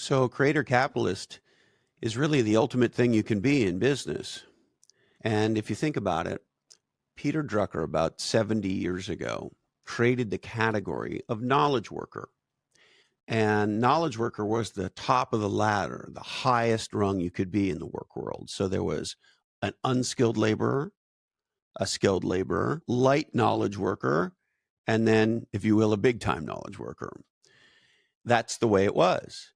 So, creator capitalist is really the ultimate thing you can be in business. And if you think about it, Peter Drucker, about 70 years ago, created the category of knowledge worker. And knowledge worker was the top of the ladder, the highest rung you could be in the work world. So there was an unskilled laborer, a skilled laborer, light knowledge worker, and then, if you will, a big time knowledge worker. That's the way it was.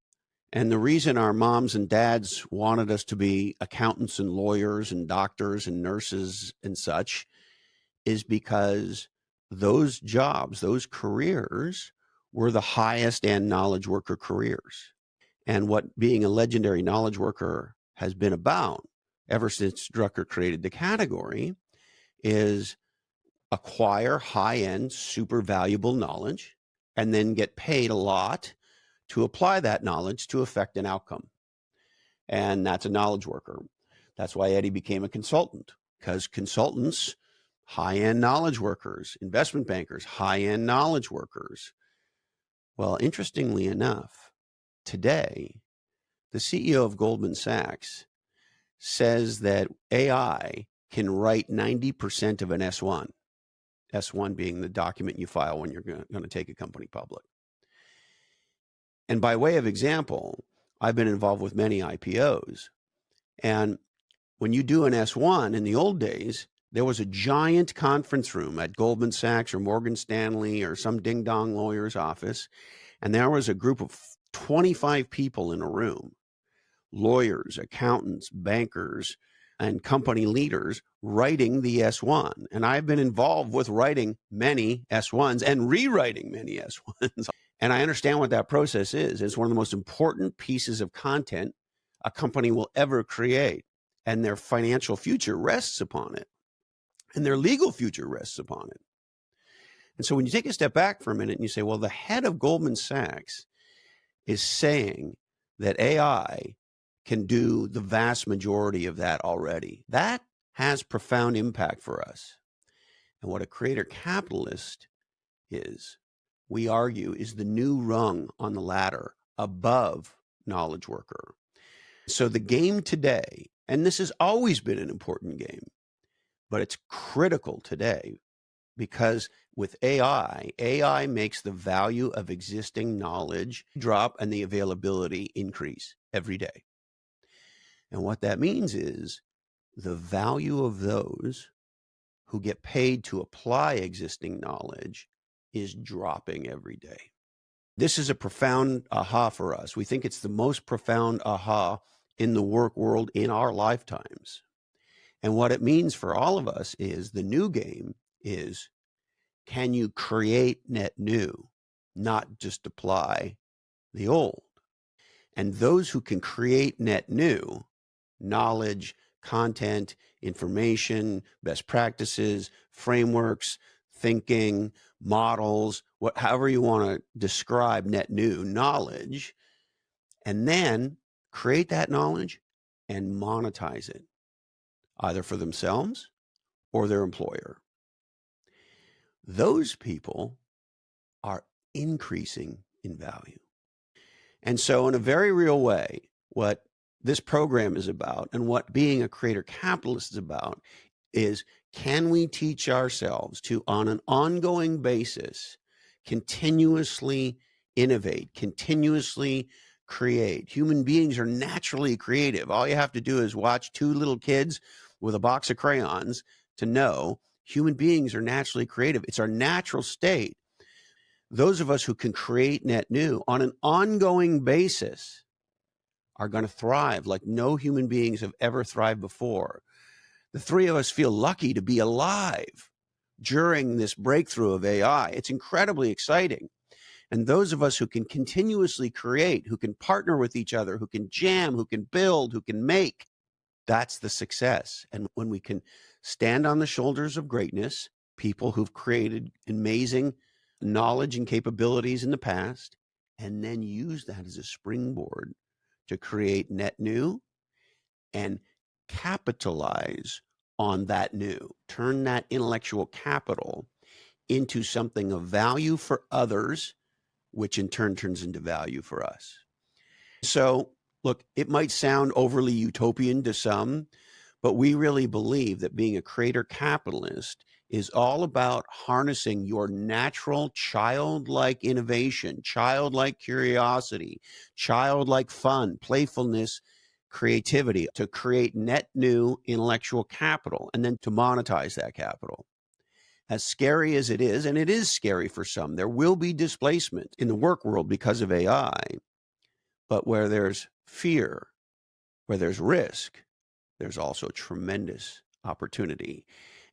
And the reason our moms and dads wanted us to be accountants and lawyers and doctors and nurses and such is because those jobs, those careers were the highest end knowledge worker careers. And what being a legendary knowledge worker has been about ever since Drucker created the category is acquire high-end, super valuable knowledge and then get paid a lot to apply that knowledge to affect an outcome. And that's a knowledge worker. That's why Eddie became a consultant, because consultants, high-end knowledge workers, investment bankers, high-end knowledge workers. Well, interestingly enough, today, the CEO of Goldman Sachs says that AI can write 90% of an S1, S1 being the document you file when you're going to take a company public. And by way of example, I've been involved with many IPOs. And when you do an S1 in the old days, there was a giant conference room at Goldman Sachs or Morgan Stanley or some ding-dong lawyer's office. And there was a group of 25 people in a room, lawyers, accountants, bankers, and company leaders writing the S1. And I've been involved with writing many S1s and rewriting many S1s. And I understand what that process is. It's one of the most important pieces of content a company will ever create. And their financial future rests upon it. And their legal future rests upon it. And so when you take a step back for a minute and you say, well, the head of Goldman Sachs is saying that AI can do the vast majority of that already. That has profound impact for us. And what a creator capitalist is, we argue, is the new rung on the ladder above knowledge worker. So the game today, and this has always been an important game, but it's critical today because with AI makes the value of existing knowledge drop and the availability increase every day. And what that means is the value of those who get paid to apply existing knowledge is dropping every day. This is a profound aha for us. We think it's the most profound aha in the work world in our lifetimes. And what it means for all of us is the new game is, can you create net new, not just apply the old? And those who can create net new, knowledge, content, information, best practices, frameworks, thinking, models, however you want to describe net new knowledge, and then create that knowledge and monetize it, either for themselves or their employer. Those people are increasing in value. And so in a very real way, what this program is about and what being a creator capitalist is about is, can we teach ourselves to, on an ongoing basis, continuously innovate, continuously create? Human beings are naturally creative. All you have to do is watch two little kids with a box of crayons to know human beings are naturally creative. It's our natural state. Those of us who can create net new on an ongoing basis are going to thrive like no human beings have ever thrived before. The three of us feel lucky to be alive during this breakthrough of AI. It's incredibly exciting. And those of us who can continuously create, who can partner with each other, who can jam, who can build, who can make, that's the success. And when we can stand on the shoulders of greatness, people who've created amazing knowledge and capabilities in the past, and then use that as a springboard to create net new and capitalize on that new, turn that intellectual capital into something of value for others, which in turn turns into value for us. So, look, it might sound overly utopian to some, but we really believe that being a creator capitalist is all about harnessing your natural childlike innovation, childlike curiosity, childlike fun, playfulness, creativity to create net new intellectual capital and then to monetize that capital. As scary as it is, and it is scary for some, there will be displacement in the work world because of AI. But where there's fear, where there's risk, there's also tremendous opportunity.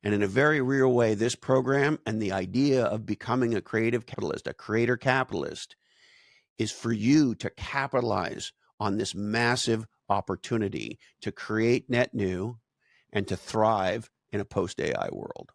And in a very real way, this program and the idea of becoming a creative capitalist, a creator capitalist, is for you to capitalize on this massive opportunity to create net new and to thrive in a post-AI world.